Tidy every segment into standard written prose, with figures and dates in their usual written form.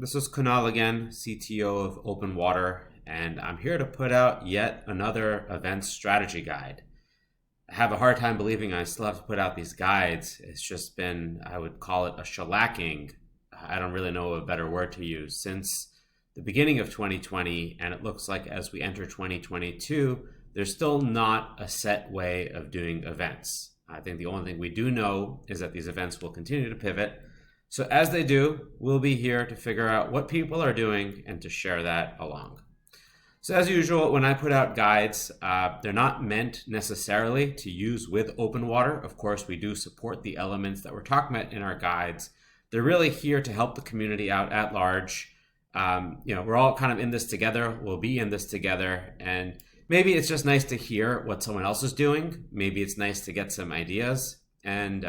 This is Kunal again, CTO of Open Water, and I'm here to put out yet another event strategy guide. I have a hard time believing I still have to put out these guides. It's just been, I would call it a shellacking. I don't really know a better word to use since the beginning of 2020, and it looks like as we enter 2022, there's still not a set way of doing events. I think the only thing we do know is that these events will continue to pivot. So as they do, we'll be here to figure out what people are doing and to share that along. So as usual, when I put out guides, they're not meant necessarily to use with Open Water. Of course, we do support the elements that we're talking about in our guides. They're really here to help the community out at large. We're all kind of in this together. We'll be in this together. And maybe it's just nice to hear what someone else is doing. Maybe it's nice to get some ideas. And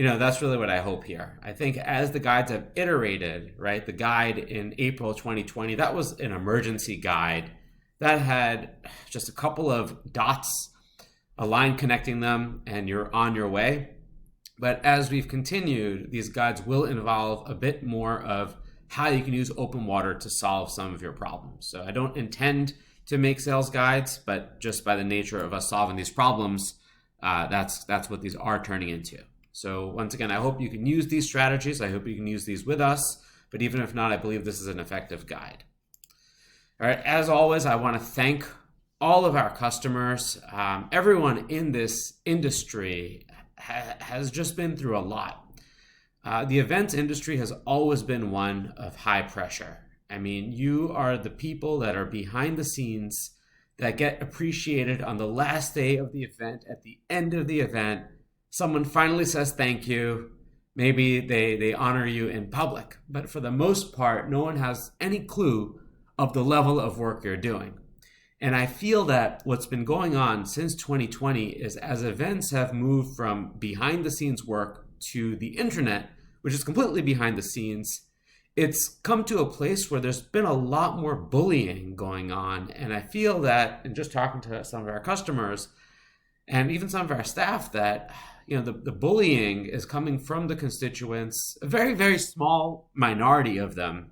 that's really what I hope here. I think as the guides have iterated, right, the guide in April 2020, that was an emergency guide that had just a couple of dots, a line connecting them, and you're on your way. But as we've continued, these guides will involve a bit more of how you can use Open Water to solve some of your problems. So I don't intend to make sales guides, but just by the nature of us solving these problems, that's what these are turning into. So once again, I hope you can use these strategies. I hope you can use these with us. But even if not, I believe this is an effective guide. All right, as always, I want to thank all of our customers. Everyone in this industry has just been through a lot. The events industry has always been one of high pressure. I mean, you are the people that are behind the scenes that get appreciated on the last day of the event, at the end of the event. Someone finally says thank you. Maybe they honor you in public. But for the most part, no one has any clue of the level of work you're doing. And I feel that what's been going on since 2020 is as events have moved from behind the scenes work to the internet, which is completely behind the scenes, it's come to a place where there's been a lot more bullying going on. And I feel that, in just talking to some of our customers and even some of our staff, that the bullying is coming from the constituents, a very, very small minority of them,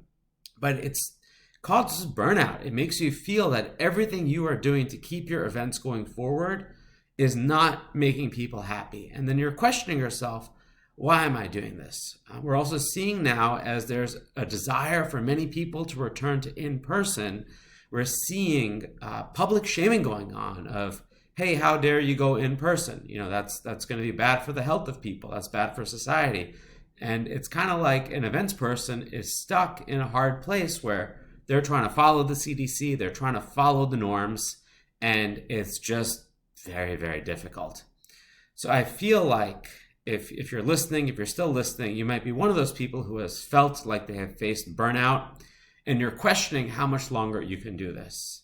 but it's causes burnout. It makes you feel that everything you are doing to keep your events going forward is not making people happy. And then you're questioning yourself, why am I doing this? We're also seeing now, as there's a desire for many people to return to in-person, we're seeing public shaming going on of, hey, how dare you go in person? That's going to be bad for the health of people. That's bad for society. And it's kind of like an events person is stuck in a hard place where they're trying to follow the CDC, they're trying to follow the norms, and it's just very, very difficult. So I feel like if you're listening, if you're still listening, you might be one of those people who has felt like they have faced burnout, and you're questioning how much longer you can do this.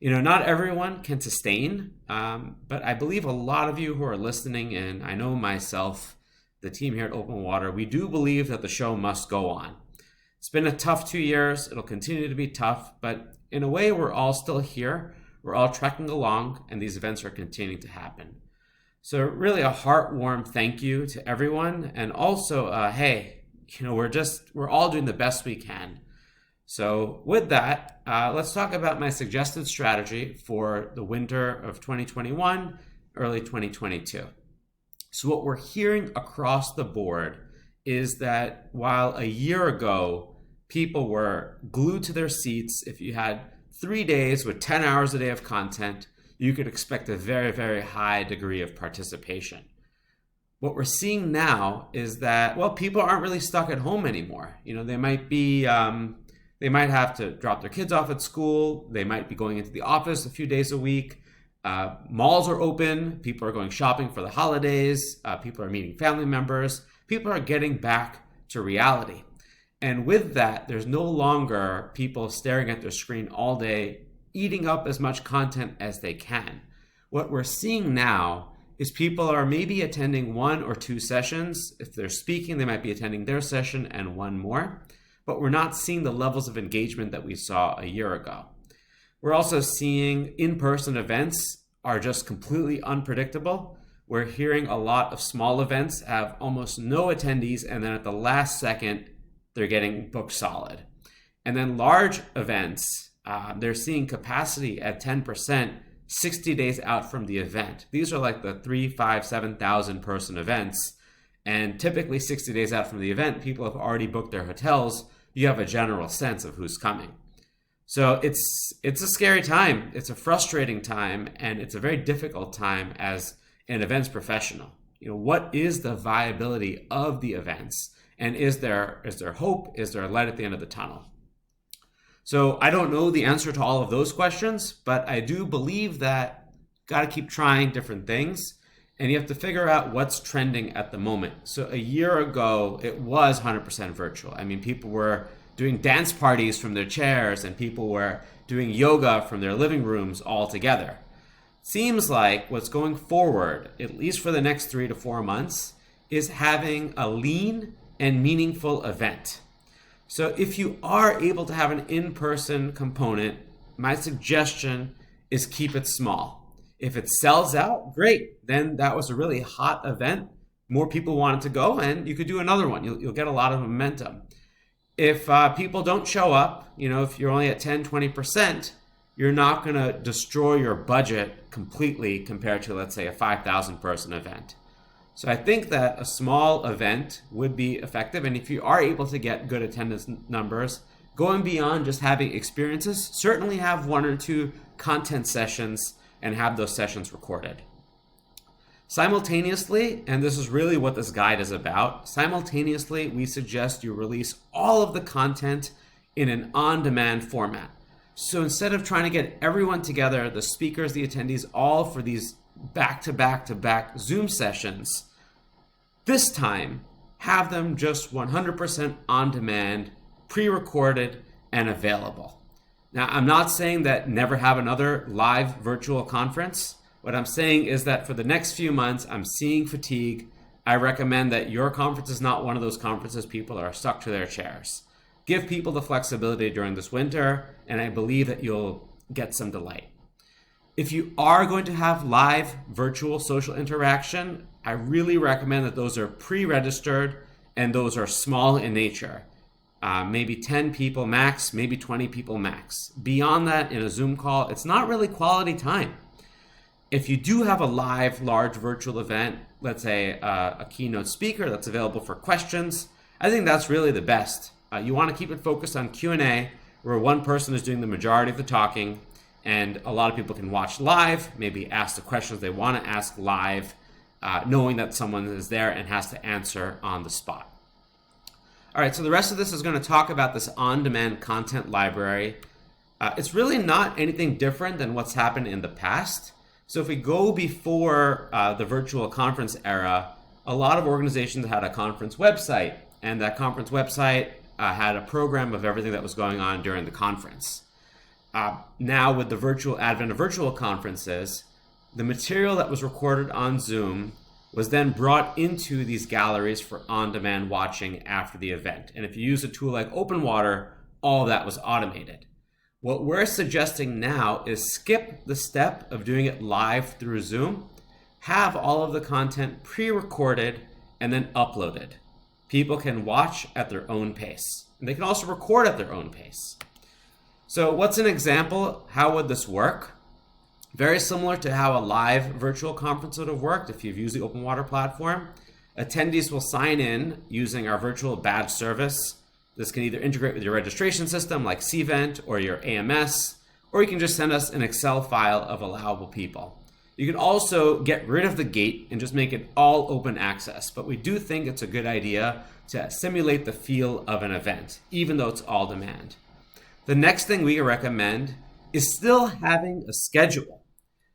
Not everyone can sustain, but I believe a lot of you who are listening, and I know myself, the team here at Open Water, we do believe that the show must go on. It's been a tough 2 years. It'll continue to be tough, but in a way, we're all still here. We're all trekking along, and these events are continuing to happen. So really a heartwarm thank you to everyone. And also, hey, we're all doing the best we can. So with that, let's talk about my suggested strategy for the winter of 2021, early 2022. So what we're hearing across the board is that while a year ago, people were glued to their seats, if you had 3 days with 10 hours a day of content, you could expect a very, very high degree of participation. What we're seeing now is that, people aren't really stuck at home anymore. They might be... They might have to drop their kids off at school. They might be going into the office a few days a week. Malls are open. People are going shopping for the holidays. People are meeting family members. People are getting back to reality. And with that, there's no longer people staring at their screen all day, eating up as much content as they can. What we're seeing now is people are maybe attending 1 or 2 sessions. If they're speaking, they might be attending their session and one more. But we're not seeing the levels of engagement that we saw a year ago. We're also seeing in-person events are just completely unpredictable. We're hearing a lot of small events have almost no attendees, and then at the last second, they're getting booked solid. And then large events, they're seeing capacity at 10%, 60 days out from the event. These are like the 3, 5, 7,000 person events. And typically 60 days out from the event, people have already booked their hotels. You have a general sense of who's coming. So it's a scary time. It's a frustrating time, and it's a very difficult time as an events professional. What is the viability of the events? And is there hope? Is there a light at the end of the tunnel? So I don't know the answer to all of those questions, but I do believe that got to keep trying different things, and you have to figure out what's trending at the moment. So a year ago, it was 100% virtual. I mean, people were doing dance parties from their chairs, and people were doing yoga from their living rooms all together. Seems like what's going forward, at least for the next 3 to 4 months, is having a lean and meaningful event. So if you are able to have an in-person component, my suggestion is keep it small. If it sells out, great. Then that was a really hot event. More people wanted to go, and you could do another one. You'll get a lot of momentum. If people don't show up, if you're only at 10, 20%, you're not going to destroy your budget completely compared to, let's say, a 5,000 person event. So I think that a small event would be effective. And if you are able to get good attendance numbers, going beyond just having experiences, certainly have 1 or 2 content sessions and have those sessions recorded. Simultaneously, and this is really what this guide is about, simultaneously, we suggest you release all of the content in an on-demand format. So instead of trying to get everyone together, the speakers, the attendees, all for these back-to-back-to-back Zoom sessions, this time, have them just 100% on demand, pre-recorded, and available. Now, I'm not saying that never have another live virtual conference. What I'm saying is that for the next few months, I'm seeing fatigue. I recommend that your conference is not one of those conferences people are stuck to their chairs. Give people the flexibility during this winter, and I believe that you'll get some delight. If you are going to have live virtual social interaction, I really recommend that those are pre-registered and those are small in nature. Maybe 10 people max, maybe 20 people max. Beyond that, in a Zoom call, it's not really quality time. If you do have a live, large virtual event, let's say a keynote speaker that's available for questions, I think that's really the best. You want to keep it focused on Q&A, where one person is doing the majority of the talking, and a lot of people can watch live, maybe ask the questions they want to ask live, knowing that someone is there and has to answer on the spot. All right, so the rest of this is going to talk about this on-demand content library. It's really not anything different than what's happened in the past. So if we go before the virtual conference era, a lot of organizations had a conference website, and that conference website had a program of everything that was going on during the conference. Now with the advent of virtual conferences, the material that was recorded on Zoom was then brought into these galleries for on-demand watching after the event. And if you use a tool like OpenWater, all of that was automated. What we're suggesting now is skip the step of doing it live through Zoom, have all of the content pre-recorded and then uploaded. People can watch at their own pace. And they can also record at their own pace. So what's an example? How would this work? Very similar to how a live virtual conference would have worked if you've used the OpenWater platform. Attendees will sign in using our virtual badge service. This can either integrate with your registration system like Cvent or your AMS, or you can just send us an Excel file of allowable people. You can also get rid of the gate and just make it all open access, but we do think it's a good idea to simulate the feel of an event, even though it's all demand. The next thing we recommend is still having a schedule.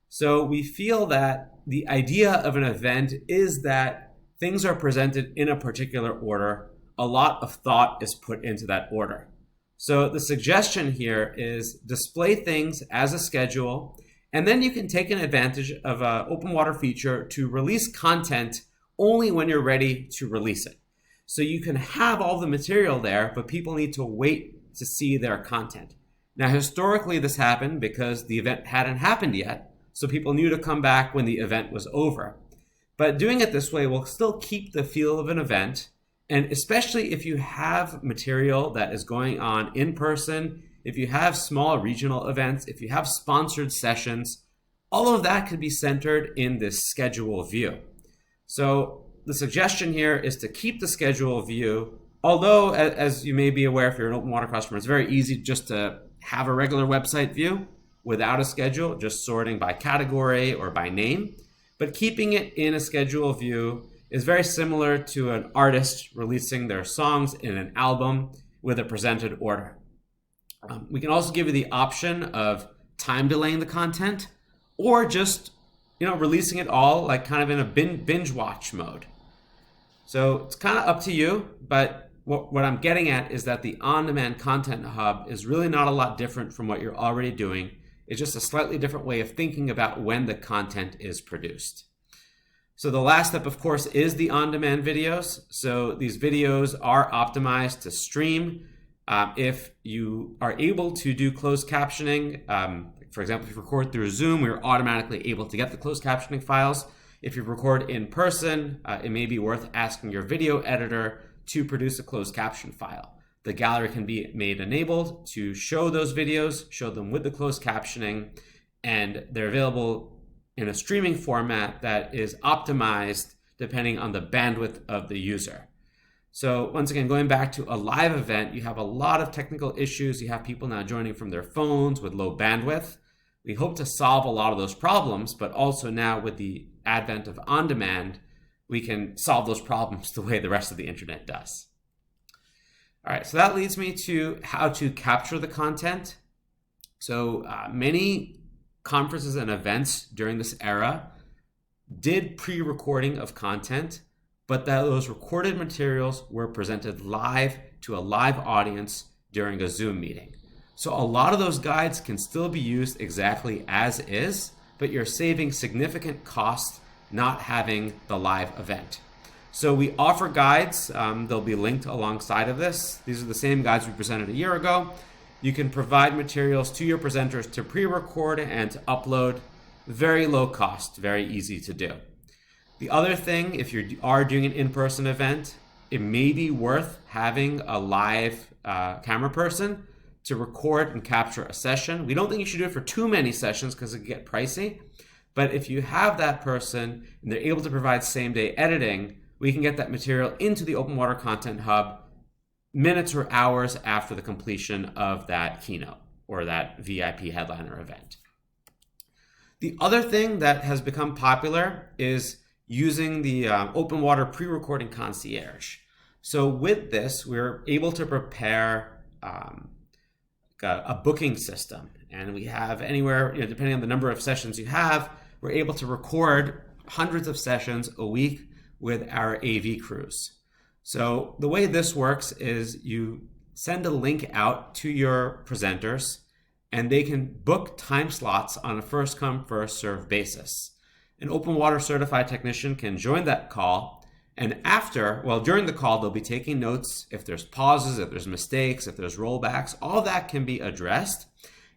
So we feel that the idea of an event is that things are presented in a particular order. A lot of thought is put into that order. So the suggestion here is display things as a schedule, and then you can take an advantage of an OpenWater feature to release content only when you're ready to release it. So you can have all the material there, but people need to wait to see their content. Now, historically, this happened because the event hadn't happened yet, so people knew to come back when the event was over. But doing it this way will still keep the feel of an event, And especially if you have material that is going on in person, if you have small regional events, if you have sponsored sessions, all of that could be centered in this schedule view. So the suggestion here is to keep the schedule view, although as you may be aware, if you're an open water customer, it's very easy just to have a regular website view without a schedule, just sorting by category or by name. But keeping it in a schedule view is very similar to an artist releasing their songs in an album with a presented order. We can also give you the option of time delaying the content or just releasing it all like kind of in a binge watch mode. So it's kind of up to you, but what I'm getting at is that the on-demand content hub is really not a lot different from what you're already doing. It's just a slightly different way of thinking about when the content is produced. So the last step, of course, is the on-demand videos. So these videos are optimized to stream. If you are able to do closed captioning, for example, if you record through Zoom, we're automatically able to get the closed captioning files. If you record in person, it may be worth asking your video editor to produce a closed caption file. The gallery can be made enabled to show those videos, show them with the closed captioning, and they're available in a streaming format that is optimized depending on the bandwidth of the user. So once again, going back to a live event, you have a lot of technical issues. You have people now joining from their phones with low bandwidth. We hope to solve a lot of those problems, but also now with the advent of on-demand, we can solve those problems the way the rest of the internet does. All right, so that leads me to how to capture the content. So many conferences and events during this era did pre-recording of content, but that those recorded materials were presented live to a live audience during a Zoom meeting. So a lot of those guides can still be used exactly as is, but you're saving significant costs not having the live event. So we offer guides, they'll be linked alongside of this. These are the same guides we presented a year ago. You can provide materials to your presenters to pre-record and to upload. Very low cost, very easy to do. The other thing, if you are doing an in-person event, it may be worth having a live camera person to record and capture a session. We don't think you should do it for too many sessions because it can get pricey. But if you have that person and they're able to provide same-day editing, we can get that material into the Open Water Content Hub minutes or hours after the completion of that keynote or that VIP headliner event. The other thing that has become popular is using the Open Water pre-recording concierge. So with this, we're able to prepare a booking system, and we have anywhere, depending on the number of sessions you have, we're able to record hundreds of sessions a week with our AV crews. So the way this works is you send a link out to your presenters and they can book time slots on a first come, first served basis. An open water certified technician can join that call, and during the call, they'll be taking notes. If there's pauses, if there's mistakes, if there's rollbacks, all that can be addressed.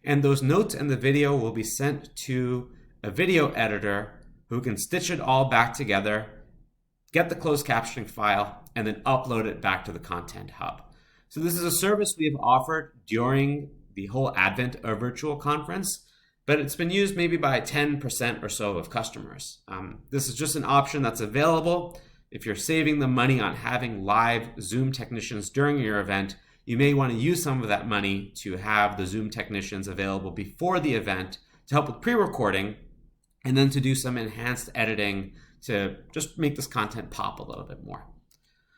And those notes and the video will be sent to a video editor who can stitch it all back together, get the closed captioning file, and then upload it back to the Content Hub. So this is a service we have offered during the whole advent of virtual conference, but it's been used maybe by 10% or so of customers. This is just an option that's available. If you're saving the money on having live Zoom technicians during your event, you may want to use some of that money to have the Zoom technicians available before the event to help with pre-recording and then to do some enhanced editing to just make this content pop a little bit more.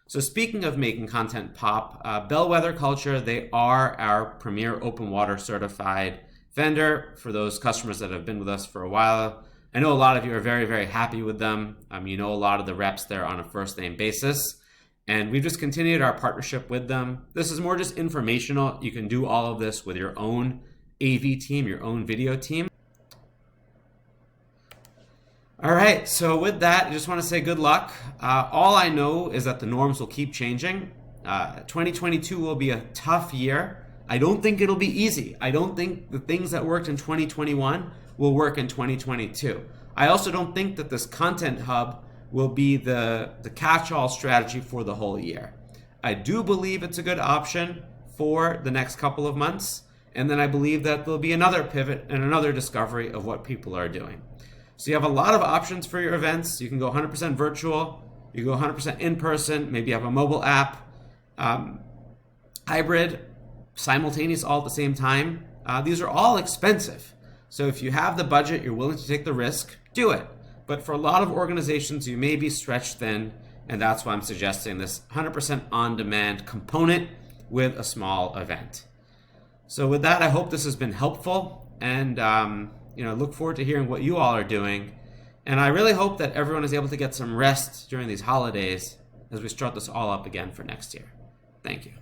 So speaking of making content pop, Bellwether Culture, they are our premier open water certified vendor for those customers that have been with us for a while. I know a lot of you are very, very happy with them. You know a lot of the reps there on a first name basis. And we've just continued our partnership with them. This is more just informational. You can do all of this with your own AV team, your own video team. All right, so with that, I just want to say good luck. All I know is that the norms will keep changing. 2022 will be a tough year. I don't think it'll be easy. I don't think the things that worked in 2021 will work in 2022. I also don't think that this Content Hub will be the catch-all strategy for the whole year. I do believe it's a good option for the next couple of months. And then I believe that there'll be another pivot and another discovery of what people are doing. So you have a lot of options for your events. You can go 100% virtual. You go 100% in person. Maybe you have a mobile app, hybrid, simultaneous, all at the same time. These are all expensive. So if you have the budget, you're willing to take the risk, do it. But for a lot of organizations, you may be stretched thin, and that's why I'm suggesting this 100% on-demand component with a small event. So with that, I hope this has been helpful, and look forward to hearing what you all are doing. And I really hope that everyone is able to get some rest during these holidays as we start this all up again for next year. Thank you.